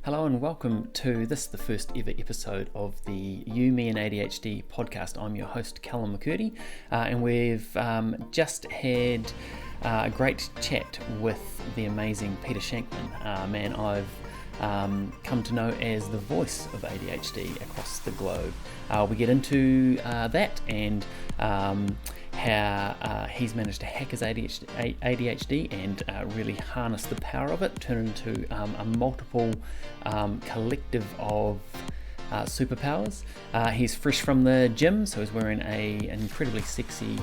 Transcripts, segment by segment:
Hello and welcome to the first ever episode of the You, Me and ADHD podcast. I'm your host, Callum McCurdy, and we've just had a great chat with the amazing Peter Shankman, man I've come to know as the voice of ADHD across the globe. We get into that and how he's managed to hack his ADHD and really harness the power of it, turn it into a multiple collective of superpowers. He's fresh from the gym, so he's wearing an incredibly sexy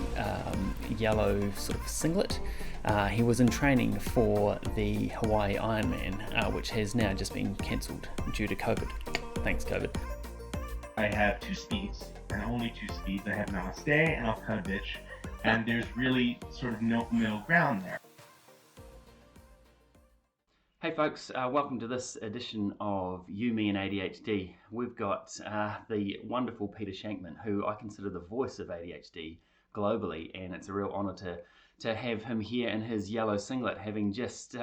yellow sort of singlet. He was in training for the Hawaii Ironman, which has now just been cancelled due to COVID. Thanks, COVID. I have two speeds, and only two speeds. I have Namaste and I'll cut a bitch, and there's really sort of no middle ground there. Hey folks, welcome to this edition of You, Me and ADHD. We've got the wonderful Peter Shankman, who I consider the voice of ADHD globally, and it's a real honour to have him here in his yellow singlet, having just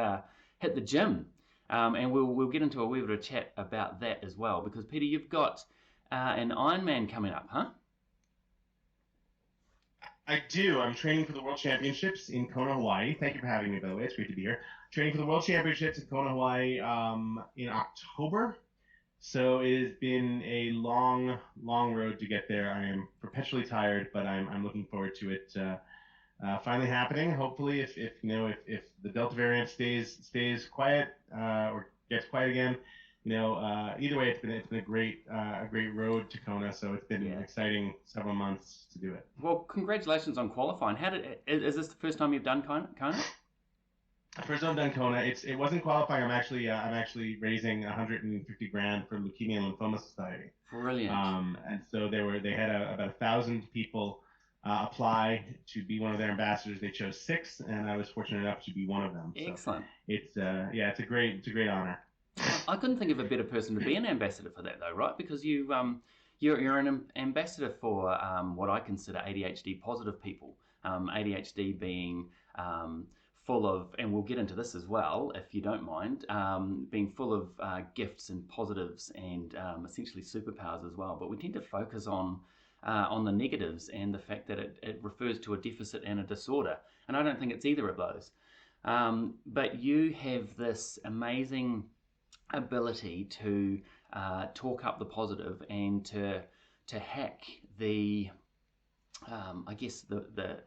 hit the gym. And we'll get into a wee bit of chat about that as well, because Peter, you've got an Ironman coming up, huh? I do. I'm training for the World Championships in Kona, Hawaii. Thank you for having me, by the way. It's great to be here. Training for the World Championships in Kona, Hawaii in October. So it has been a long, long road to get there. I am perpetually tired, but I'm looking forward to it finally happening. Hopefully, if the Delta variant stays quiet or gets quiet again, either way, it's been a great road to Kona. So it's been an exciting several months to do it. Well, congratulations on qualifying. Is this the first time you've done Kona? First time I've done Kona. It wasn't qualifying. I'm actually raising $150,000 for Leukemia and Lymphoma Society. Brilliant. And so they had about 1,000 people apply to be one of their ambassadors. They chose 6, and I was fortunate enough to be one of them. Excellent. So it's a great honor. I couldn't think of a better person to be an ambassador for that, though, right? Because you're an ambassador for what I consider ADHD positive people. ADHD being full of, and we'll get into this as well, if you don't mind, being full of gifts and positives and essentially superpowers as well. But we tend to focus on the negatives and the fact that it refers to a deficit and a disorder. And I don't think it's either of those. But you have this amazing ability to talk up the positive and to hack the I guess the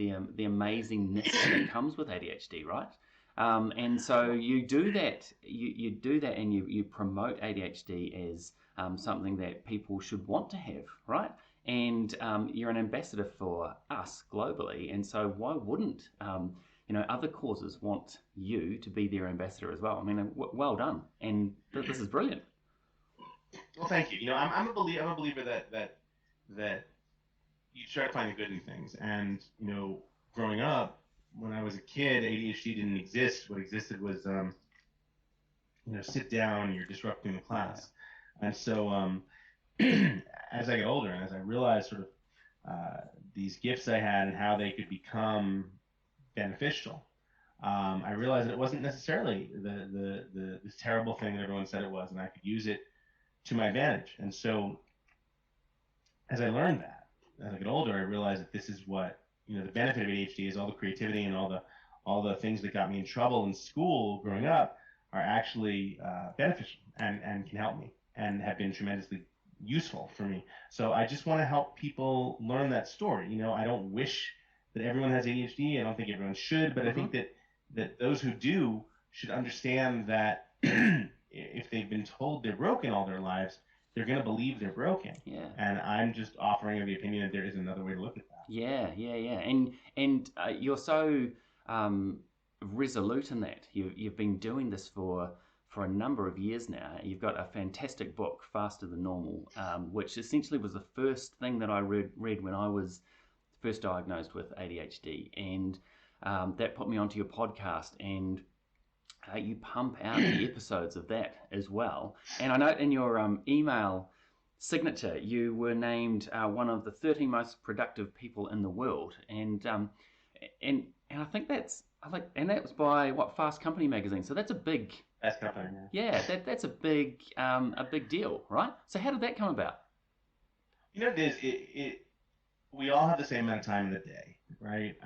amazingness that comes with ADHD, right? And so you do that. You do that, and you promote ADHD as something that people should want to have, right? And you're an ambassador for us globally, and so why wouldn't other causes want you to be their ambassador as well? I mean, well done, and this is brilliant. Well, thank you. I'm a believer that you try to find the good in things. And growing up, when I was a kid, ADHD didn't exist. What existed was sit down, you're disrupting the class. Yeah. And so as I get older and as I realized sort of these gifts I had and how they could become beneficial, I realized that it wasn't necessarily this terrible thing that everyone said it was, and I could use it to my advantage. And so as I learned that, as I get older, I realized that this is what the benefit of ADHD is. All the creativity and all the things that got me in trouble in school growing up are actually beneficial and can help me and have been tremendously useful for me. So I just want to help people learn that story. I don't wish that everyone has ADHD. I don't think everyone should, but I think that those who do should understand that if they've been told they're broken all their lives, they're going to believe they're broken. Yeah. And I'm just offering the opinion that there is another way to look at that. Yeah. And you're so resolute in that. You've been doing this for a number of years now. You've got a fantastic book, Faster Than Normal, which essentially was the first thing that I read when I was first diagnosed with ADHD. And that put me onto your podcast, and you pump out the episodes of that as well. And I note in your email signature, you were named one of the 13 most productive people in the world. And I think that's And that was by what, Fast Company magazine. So that's a big, That's company. yeah, that's a big deal, right? So how did that come about? You know, we all have the same amount of time in the day, right?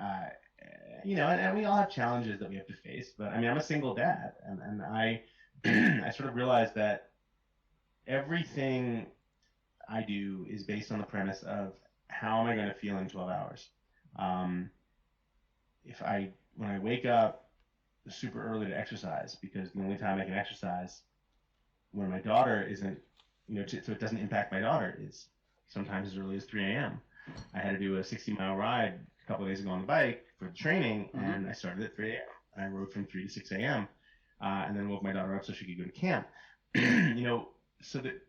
And we all have challenges that we have to face. But I mean, I'm a single dad, and I I sort of realized that everything I do is based on the premise of how am I going to feel in 12 hours. Um, if I When I wake up super early to exercise, because the only time I can exercise when my daughter isn't, so it doesn't impact my daughter, is sometimes as early as 3 a.m. I had to do a 60-mile ride a couple of days ago on the bike for training, Mm-hmm. and I started at 3 a.m. and I rode from 3 to 6 a.m. And then woke my daughter up so she could go to camp. So that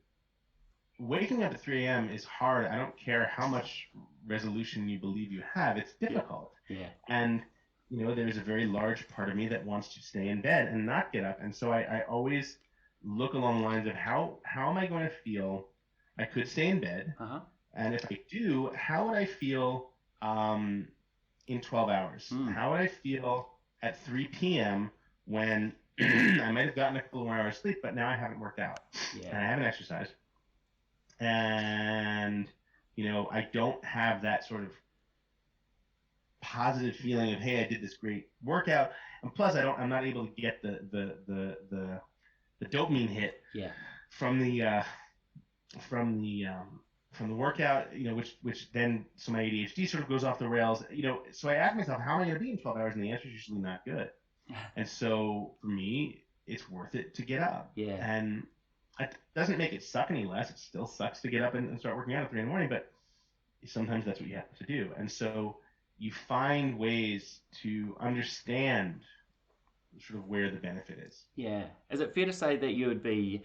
waking up at 3 a.m. is hard. I don't care how much resolution you believe you have; it's Yeah. difficult. Yeah. And there's a very large part of me that wants to stay in bed and not get up. And so I always look along the lines of how am I going to feel? I could stay in bed, Uh-huh. and if I do, how would I feel in 12 hours? Mm. How would I feel at 3 p.m. when I might have gotten a couple more hours sleep, but now I haven't worked out and I haven't exercised, and I don't have that sort of positive feeling of, hey, I did this great workout, and plus I'm not able to get the dopamine hit Yeah. from the from the from the workout, which then, so my ADHD sort of goes off the rails. So I ask myself, how am I going to be in 12 hours? And the answer is usually not good. And so for me, it's worth it to get up. Yeah. And it doesn't make it suck any less. It still sucks to get up and start working out at 3 in the morning, but sometimes that's what you have to do. And so you find ways to understand sort of where the benefit is. Yeah. Is it fair to say that you would be,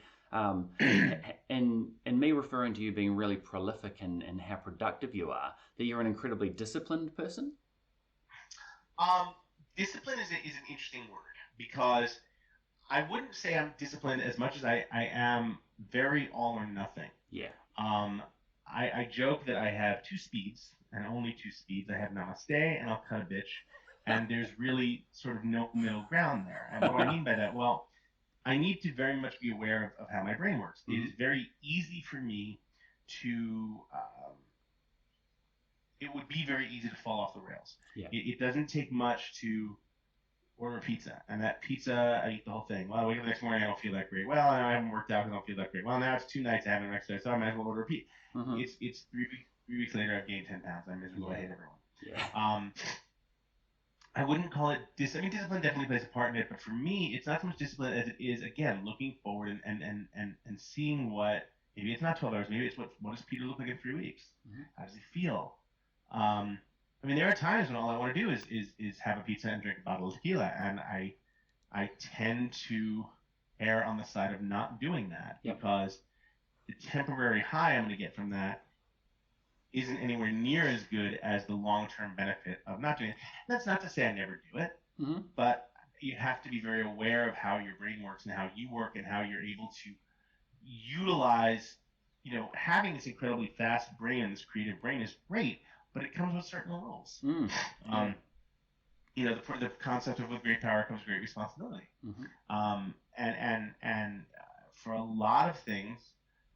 in me referring to you being really prolific and how productive you are, that you're an incredibly disciplined person? Discipline is an interesting word, because I wouldn't say I'm disciplined as much as I am very all or nothing. Yeah. I joke that I have two speeds, and only two speeds. I have namaste and I'll cut a bitch. And there's really sort of no middle ground there. And what do I mean by that? Well, I need to very much be aware of how my brain works. Mm-hmm. It is very easy for me to, it would be very easy to fall off the rails. Yeah. It doesn't take much to order a pizza, and that pizza, I eat the whole thing. Well, I wake up the next morning, I don't feel that great. Well, I haven't worked out, I don't feel that great. Well, now it's 2 nights I haven't exercised, so I might as well order a pizza. Mm-hmm. It's 3 weeks later, I've gained 10 pounds. I'm miserable. I hate everyone. Yeah. I wouldn't call it discipline definitely plays a part in it, but for me, it's not so much discipline as it is, again, looking forward and seeing what, maybe it's not 12 hours, maybe it's what does Peter look like in 3 weeks? Mm-hmm. How does he feel? I mean, there are times when all I want to do is have a pizza and drink a bottle of tequila, and I tend to err on the side of not doing that. Yep. Because the temporary high I'm going to get from that isn't anywhere near as good as the long-term benefit of not doing it. That's not to say I never do it, mm-hmm. but you have to be very aware of how your brain works and how you work and how you're able to utilize, having this incredibly fast brain and this creative brain is great, but it comes with certain rules. Mm. The concept of with great power comes great responsibility. Mm-hmm. And for a lot of things,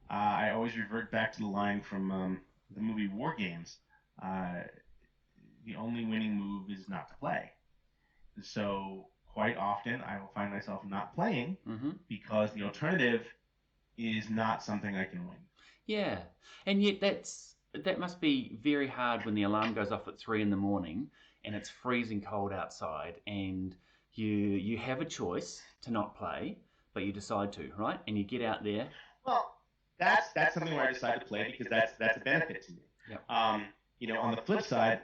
I always revert back to the line from the movie War Games. The only winning move is not to play. So quite often I will find myself not playing mm-hmm. because the alternative is not something I can win. Yeah, and yet that must be very hard when the alarm goes off at 3 in the morning and it's freezing cold outside, and you have a choice to not play, but you decide to, right? And you get out there. Well, that's something where I decide to play because that's a benefit to me. Yep. On the flip side,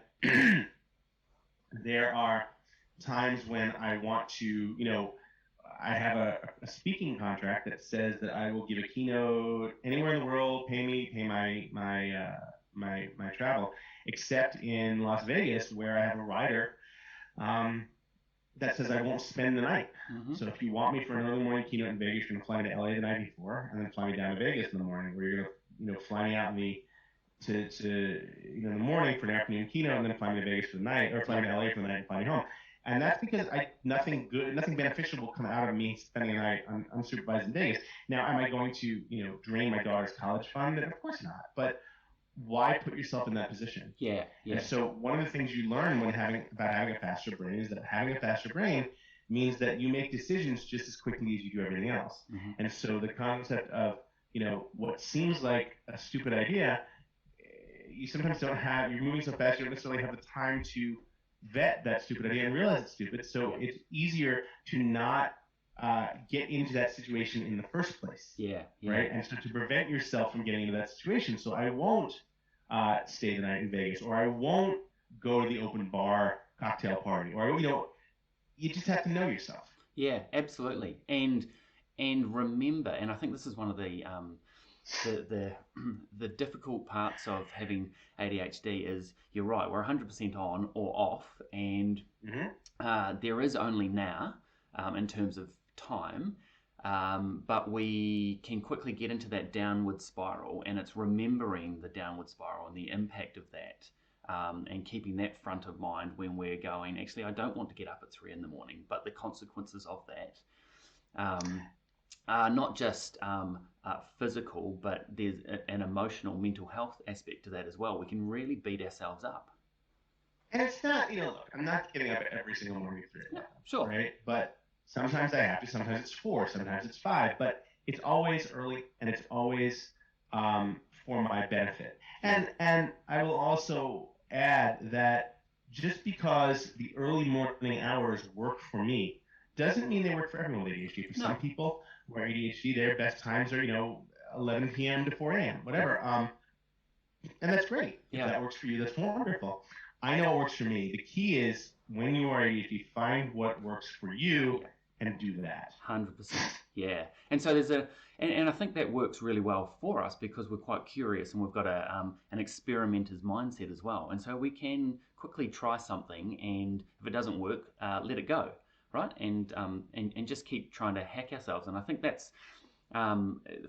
there are times when I want to, I have a speaking contract that says that I will give a keynote anywhere in the world, pay my travel, except in Las Vegas, where I have a rider that says I won't spend the night. Mm-hmm. So if you want me for an early morning keynote in Vegas, you're going to fly me to LA the night before, and then fly me down to Vegas in the morning, where you're going to, fly me out in the morning for an afternoon keynote, and then fly me to Vegas for the night, or fly me to LA for the night and fly me home. And that's because nothing good, nothing beneficial will come out of me spending a night unsupervised in Vegas. Now, am I going to, drain my daughter's college fund? Of course not. But why put yourself in that position? Yeah, yeah. And so one of the things you learn when having a faster brain is that having a faster brain means that you make decisions just as quickly as you do everything else. Mm-hmm. And so the concept of, what seems like a stupid idea, you sometimes don't have, you're moving so fast, you don't necessarily have the time to vet that stupid idea and realize it's stupid. So it's easier to not get into that situation in the first place. Yeah. Right. And so to prevent yourself from getting into that situation. So I won't stay the night in Vegas, or I won't go to the open bar cocktail party, or, you just have to know yourself. Yeah, absolutely. And remember, and I think this is one of the difficult parts of having ADHD is, you're right, we're 100% on or off, and there is only now in terms of time, but we can quickly get into that downward spiral, and it's remembering the downward spiral and the impact of that, and keeping that front of mind when we're going, actually, I don't want to get up at 3 in the morning, but the consequences of that are not just physical, but there's an emotional, mental health aspect to that as well. We can really beat ourselves up. And it's not, look, I'm not getting up every single morning at 3 o'clock. Yeah, sure. Right? But sometimes I have to, sometimes it's 4, sometimes it's 5, but it's always early, and it's always for my benefit. And I will also add that just because the early morning hours work for me doesn't mean they work for everyone with ADHD. For some people who are ADHD, their best times are, 11 p.m. to 4 a.m., whatever. And that's great. If that works for you, that's wonderful. I know it works for me. The key is, when you are ADHD, find what works for you and do that. 100%. Yeah. And so there's and I think that works really well for us because we're quite curious, and we've got an experimenter's mindset as well. And so we can quickly try something, and if it doesn't work, let it go, right? And just keep trying to hack ourselves. And I think that's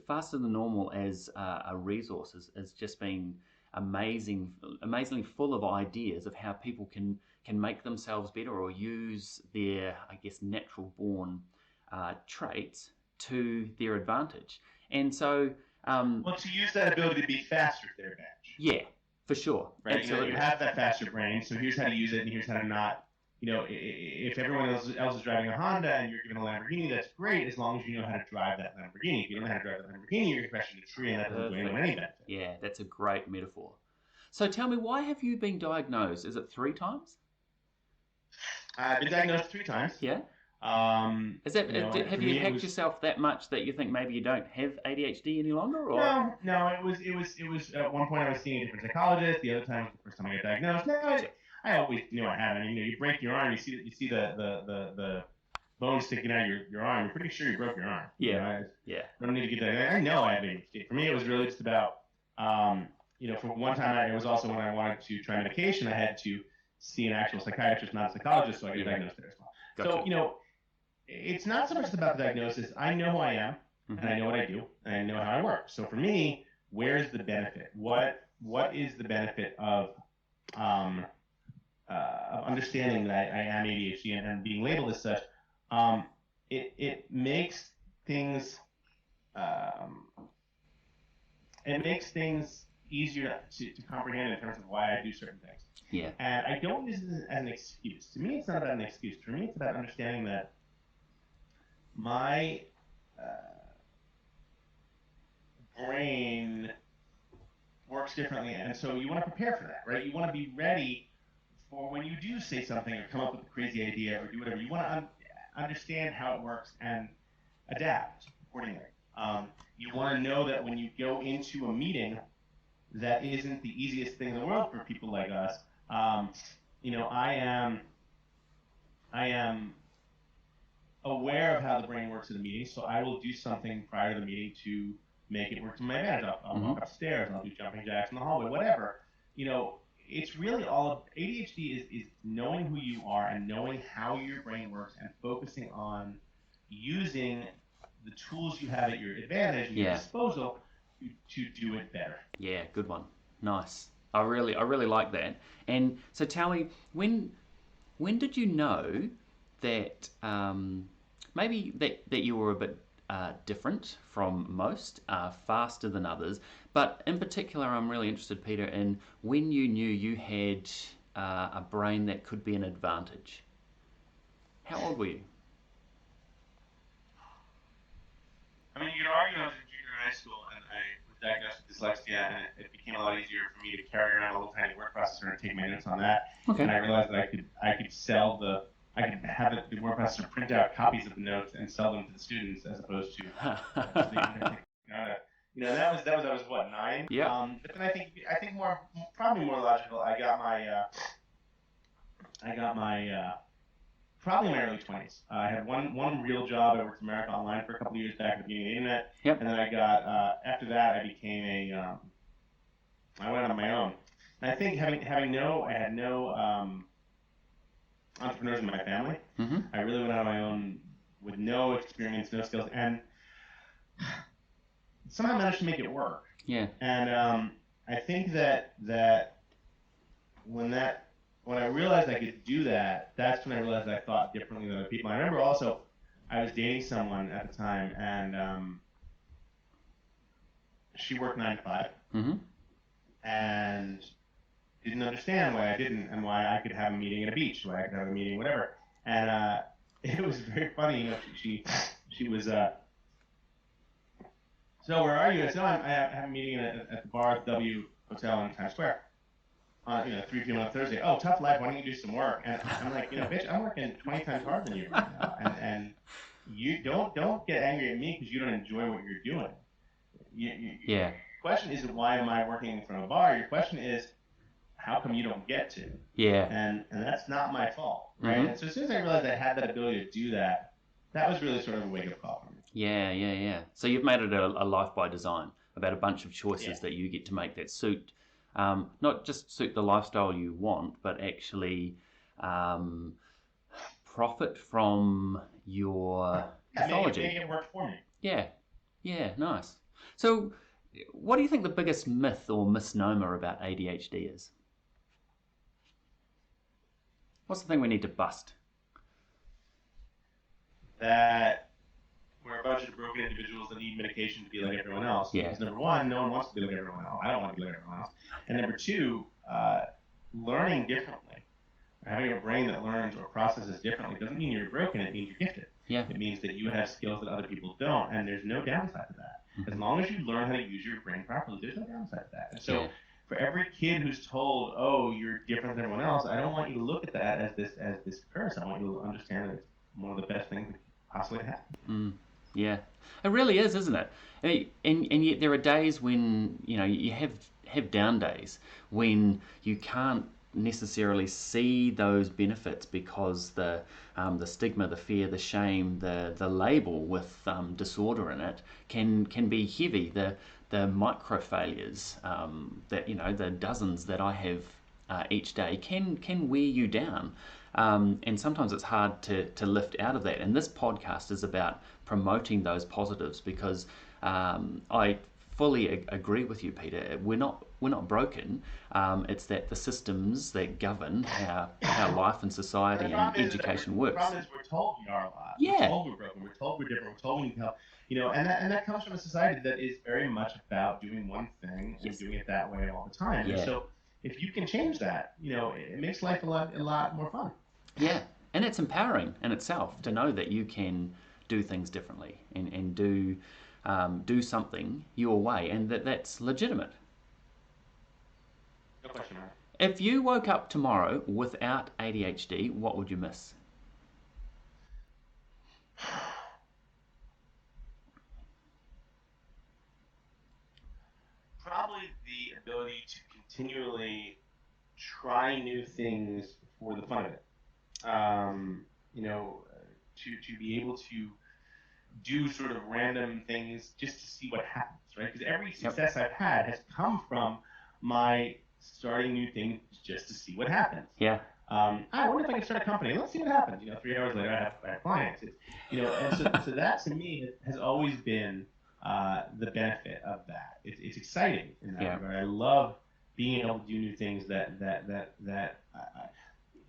faster than normal as a resource is just being amazingly full of ideas of how people can make themselves better, or use their, I guess, natural born traits to their advantage. And so to use that ability to be faster to their advantage. Yeah, for sure. Right? Absolutely. You have that faster brain, so here's how to use it, and here's how to not. If everyone else is driving a Honda and you're given a Lamborghini, that's great, as long as you know how to drive that Lamborghini. If you don't know how to drive that Lamborghini, you're crashing a tree, and that doesn't do anyone any benefit. Yeah, that's a great metaphor. So tell me, why have you been diagnosed? Is it 3 times? I've been diagnosed 3 times. Yeah. Is that have you hacked yourself that much that you think maybe you don't have ADHD any longer? Or? No. It was at one point I was seeing a different psychologist. The other time was the first time I got diagnosed. No, I always knew I had it. You break your arm, you see the bone sticking out of your arm. You're pretty sure you broke your arm. Yeah. I don't need to get that. I know I have ADHD. For me, it was really just about for one time, it was also when I wanted to try medication, I had to see an actual psychiatrist, not a psychologist, so I got diagnosed there as well. Gotcha. So, it's not so much about the diagnosis. I know who I am, and I know what I do, and I know how I work. So for me, where's the benefit? What is the benefit of understanding that I am ADHD and being labeled as such? It makes things easier to comprehend in terms of why I do certain things. Yeah. And I don't use it as an excuse. To me, it's not about an excuse. For me, it's about understanding that my brain works differently, and so you want to prepare for that, right? You want to be ready for when you do say something or come up with a crazy idea or do whatever. You want to understand how it works and adapt accordingly. You want to know that when you go into a meeting, that isn't the easiest thing in the world for people like us. I am aware of how the brain works in a meeting, so I will do something prior to the meeting to make it work to my advantage. I'll walk upstairs, and I'll do jumping jacks in the hallway, whatever. It's really all of ADHD is knowing who you are and knowing how your brain works and focusing on using the tools you have at your advantage at your disposal to do it better. Yeah, good one. Nice. I really like that. And so tell me, when when did you know that maybe that you were a bit different from most, faster than others, but in particular, I'm really interested, Peter, in when you knew you had a brain that could be an advantage. How old were you? I mean, you could argue I was in junior high school and I was diagnosed with dyslexia, and it became a lot easier for me to carry around a little tiny word processor and take my notes on that. Okay. And I realized that I could have the word processor print out copies of the notes and sell them to the students as opposed to just the that was what, 9. Yeah. But then I think more probably more logical. I got my probably in my early 20s. I had one real job. I worked for America Online for a couple of years back at the beginning of the internet. Yep. And then I got, after that, I went on my own. And I think I had no entrepreneurs in my family. Mm-hmm. I really went on my own with no experience, no skills, and somehow managed to make it work. Yeah. And I think that when I realized I could do that, that's when I realized I thought differently than other people. I remember also I was dating someone at the time, and she worked 9 to 5, Mm-hmm. and didn't understand why I didn't, and why I could have a meeting at a beach, why I could have a meeting, whatever. And it was very funny. You know, she was so where are you? I said, I have a meeting at the bar at the W Hotel in Times Square. 3 p.m. on Thursday. Oh, tough life. Why don't you do some work? And I'm like, bitch, I'm working 20 times harder than you right now. And you don't get angry at me because you don't enjoy what you're doing. Yeah. The question isn't why am I working in front of a bar. Your question is how come you don't get to? Yeah. And that's not my fault, right? Mm-hmm. And so as soon as I realized I had that ability to do that, that was really sort of a wake up call for me. Yeah. So you've made it a life by design, about a bunch of choices that you get to make that suit. Not just suit the lifestyle you want, but actually profit from your pathology. Make it work for me. Yeah, nice. So, what do you think the biggest myth or misnomer about ADHD is? What's the thing we need to bust? That we're a bunch of broken individuals that need medication to be like everyone else. Yeah. Because number one, no one wants to be like everyone else. I don't want to be like everyone else. And number two, learning differently, having a brain that learns or processes differently doesn't mean you're broken. It means you're gifted. Yeah. It means that you have skills that other people don't, and there's no downside to that. As long as you learn how to use your brain properly, there's no downside to that. And so, for every kid who's told, "Oh, you're different than everyone else," I don't want you to look at that as this curse. I want you to understand that it's one of the best things that possibly happen. Yeah, it really is, isn't it? And yet there are days when you have down days when you can't necessarily see those benefits because the stigma, the fear, the shame, the label with disorder in it can be heavy. The micro failures that the dozens that I have each day can wear you down. And sometimes it's hard to lift out of that. And this podcast is about promoting those positives because I fully agree with you, Peter. We're not broken. It's that the systems that govern how life and society and education works. The problem is we're told we are a lot. Yeah. We're told we're broken. We're told we're different. We're told we need help. And that comes from a society that is very much about doing one thing and doing it that way all the time. Yeah. And so if you can change that, it makes life a lot more fun. Yeah, and it's empowering in itself to know that you can do things differently and do something your way, and that's legitimate. No question, Mark. If you woke up tomorrow without ADHD, what would you miss? Probably the ability to continually try new things for the fun of it. To be able to do sort of random things just to see what happens, right? Because every success I've had has come from my starting new things just to see what happens. Yeah. I wonder if I can start a company. Let's see what happens. 3 hours later, I have clients. And so that to me has always been the benefit of that. It's exciting in that regard. I love being able to do new things that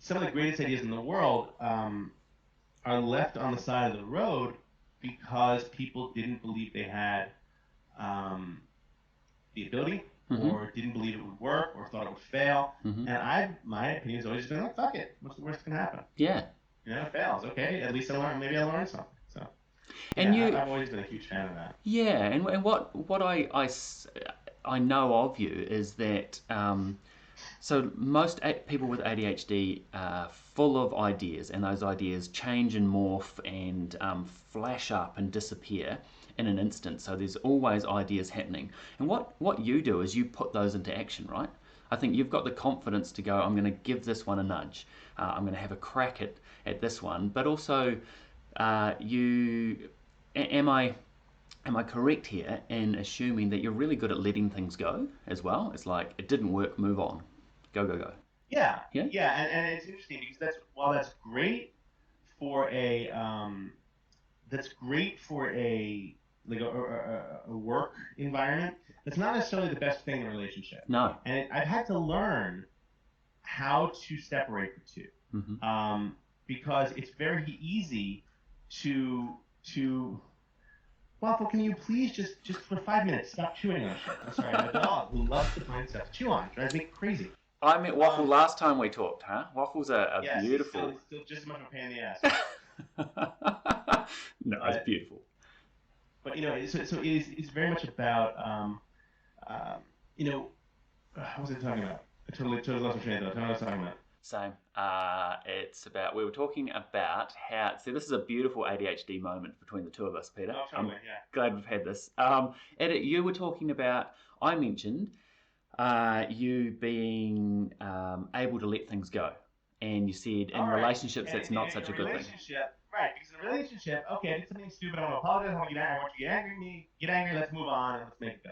some of the greatest ideas in the world are left on the side of the road because people didn't believe they had um, the ability, Mm-hmm. or didn't believe it would work, or thought it would fail. Mm-hmm. And my opinion has always been like, fuck it. What's the worst that can happen? Yeah. It fails. Okay, at least I learned. Maybe I learned something. So And yeah, you, I've always been a huge fan of that. yeah, and what I know of you is that so most people with ADHD are full of ideas, and those ideas change and morph and flash up and disappear in an instant. So there's always ideas happening. And what you do is you put those into action, right? I think you've got the confidence to go, I'm going to give this one a nudge. I'm going to have a crack at this one. But also, you am I correct here in assuming that you're really good at letting things go as well? It's like it didn't work, move on, go go go. Yeah, Yeah. yeah, and it's interesting because while that's great for a like a work environment. That's not necessarily the best thing in a relationship. No. And I've had to learn how to separate the two, Mm-hmm. because it's very easy to Waffle, can you please just for 5 minutes stop chewing on shit? I'm sorry, I have a dog who loves to find stuff to chew on. It drives me crazy. I met Waffle last time we talked, huh? Waffles are Yes, beautiful. he's still just as much of a pain in the ass. No, it's beautiful. But so it's very much about what was I talking about? I totally lost my train of thought. What was I talking about? Same. It's about, we were talking about how, see, this is a beautiful ADHD moment between the two of us, Peter. Oh, totally, yeah. Glad we've had this. You were talking about, I mentioned you being able to let things go. And you said in relationships, that's not such a good thing. Right, because in a relationship, okay, I did something stupid, I want to apologize, I want you to get angry at me, get angry, let's move on, and let's make it go.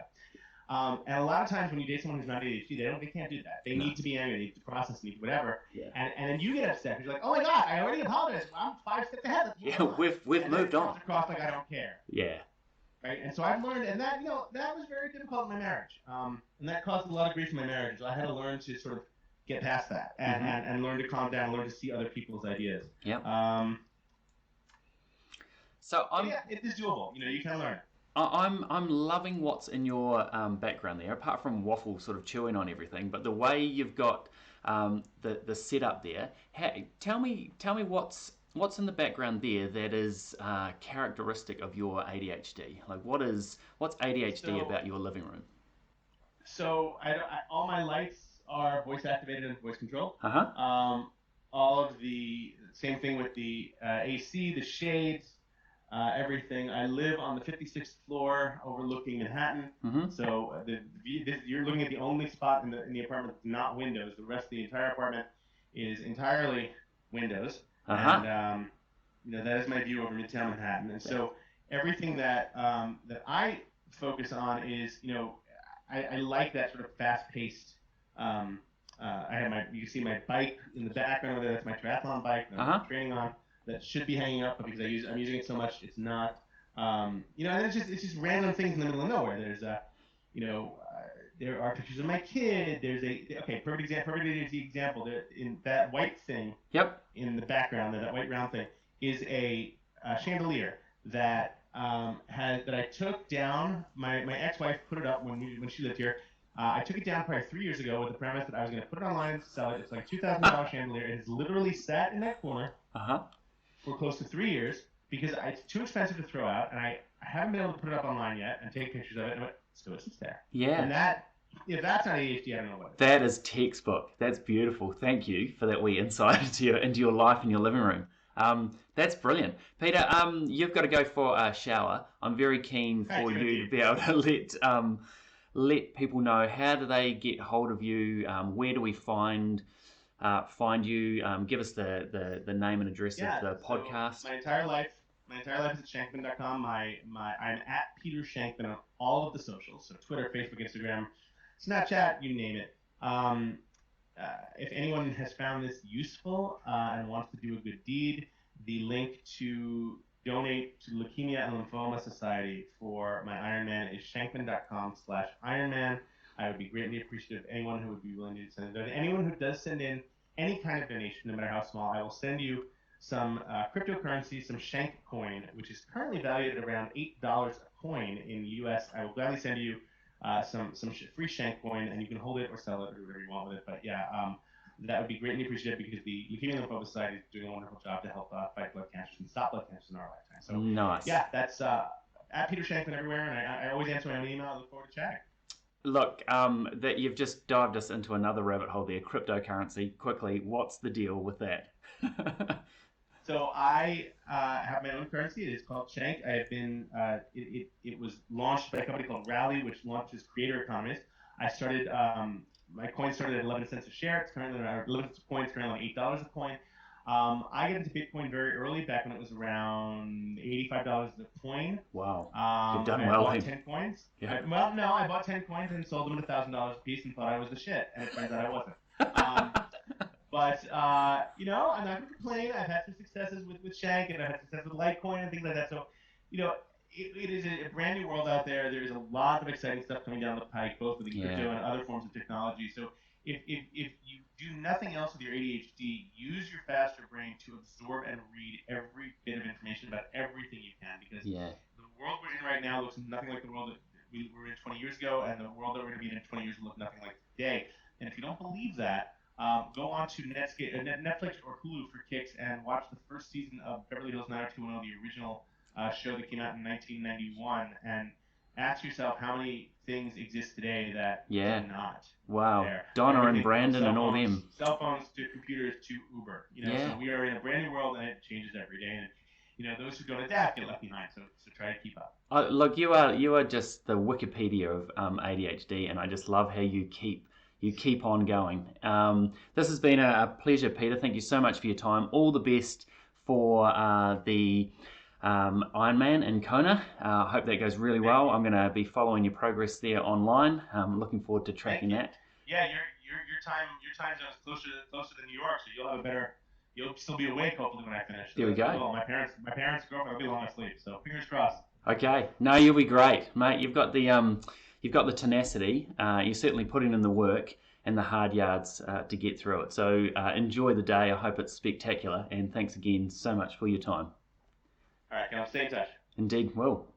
And a lot of times when you date someone who's not ADHD, they can't do that. They need to be angry, they need to process, need whatever. Yeah. And then you get upset because you're like, oh my god, I already apologized. Well, I'm 5 steps ahead. Yeah, we've moved on. Across like I don't care. Yeah. Right, and so I've learned, and that that was very difficult in my marriage, and that caused a lot of grief in my marriage. So I had to learn to sort of get past that and learn to calm down, learn to see other people's ideas. Yeah. So it is doable. You can learn it. I'm loving what's in your background there, apart from Waffle sort of chewing on everything, but the way you've got the setup there. Tell me what's in the background there that is characteristic of your ADHD. Like what's ADHD about your living room? So all my lights are voice activated and voice controlled. All of the same thing with the AC, the shades. Everything. I live on the 56th floor overlooking Manhattan. So you're looking at the only spot in the apartment that's not windows. The rest of the entire apartment is entirely windows. And that is my view over Midtown Manhattan. And so everything that I focus on is I like that sort of fast-paced. I have you can see my bike in the background over there. That's my triathlon bike that I'm training on. That should be hanging up, but because I'm using it so much, it's not. And it's just random things in the middle of nowhere. There's there are pictures of my kid. There's perfect example. There, in that white thing. Yep. In the background, that white round thing is a chandelier that that I took down. My ex-wife put it up when she lived here. I took it down probably 3 years ago with the premise that I was going to put it online and sell it. It's like a $2,000 chandelier. It has literally sat in that corner. For close to 3 years because it's too expensive to throw out, and I haven't been able to put it up online yet and take pictures of it. And so it sits there. Yeah. And if that's not ADHD, I don't know what. That is textbook. That's beautiful. Thank you for that wee insight into your life in your living room. That's brilliant, Peter. You've got to go for a shower. I'm very keen for you to be able to let people know how do they get hold of you. Where do we find you? Give us the name and address of the podcast. So my entire life is at shankman.com. I'm at Peter Shankman on all of the socials. So Twitter, Facebook, Instagram, Snapchat, you name it. If anyone has found this useful and wants to do a good deed, the link to donate to Leukemia and Lymphoma Society for my Ironman is shankman.com/Ironman. I would be greatly appreciative of anyone who would be willing to send it. Anyone who does send in any kind of donation, no matter how small, I will send you some cryptocurrency, some Shank coin, which is currently valued at around $8 a coin in the U.S. I will gladly send you some free Shank coin, and you can hold it or sell it or do whatever you want with it. But yeah, that would be greatly appreciated because the Leukemia Lymphoma Society is doing a wonderful job to help fight blood cancers and stop blood cancers in our lifetime. So Nice. yeah, that's at Peter Shankman everywhere, and I always answer my email. I look forward to chatting. Look, that you've just dived us into another rabbit hole there. Cryptocurrency. Quickly, what's the deal with that? So I have my own currency. It is called Shank. I have been. It was launched by a company called Rally, which launches creator economies. I started. My coin started at 11 cents a share. It's currently around 11 coins, currently on $8 a coin. I got into Bitcoin very early, back when it was around $85 a coin. Wow, you've done well. I bought 10 coins. Yeah. I bought 10 coins and sold them at $1,000 a piece and thought I was the shit, and it turns out I wasn't. But I'm not going to complain. I've had some successes with Shank, and I've had success with Litecoin and things like that. So, it is a brand new world out there. There is a lot of exciting stuff coming down the pike, both with the crypto and other forms of technology. So if you do nothing else with your ADHD, use your faster brain to absorb and read every bit of information about everything you can, because the world we're in right now looks nothing like the world that we were in 20 years ago, and the world that we're going to be in 20 years will look nothing like today. And if you don't believe that, go on to Netflix or Hulu for kicks and watch the first season of Beverly Hills 90210, the original show that came out in 1991, and ask yourself how many things exist today that did not. Wow. There. Donna Everything and Brandon and all them. Cell phones to computers to Uber. So we are in a brand new world, and it changes every day. And those who don't adapt get left behind. So try to keep up. Look, you are just the Wikipedia of ADHD, and I just love how you keep on going. This has been a pleasure, Peter. Thank you so much for your time. All the best for the Ironman in Kona. I hope that goes really well. I'm going to be following your progress there online. I'm looking forward to tracking that. Yeah, your time zone is closer than New York, so you'll still be awake hopefully when I finish. So there we go. Cool. My parents, girlfriend will be long asleep. So fingers crossed. Okay, no, you'll be great, mate. You've got the tenacity. You're certainly putting in the work and the hard yards to get through it. So enjoy the day. I hope it's spectacular. And thanks again so much for your time. All right, can I stay in touch? Indeed, will.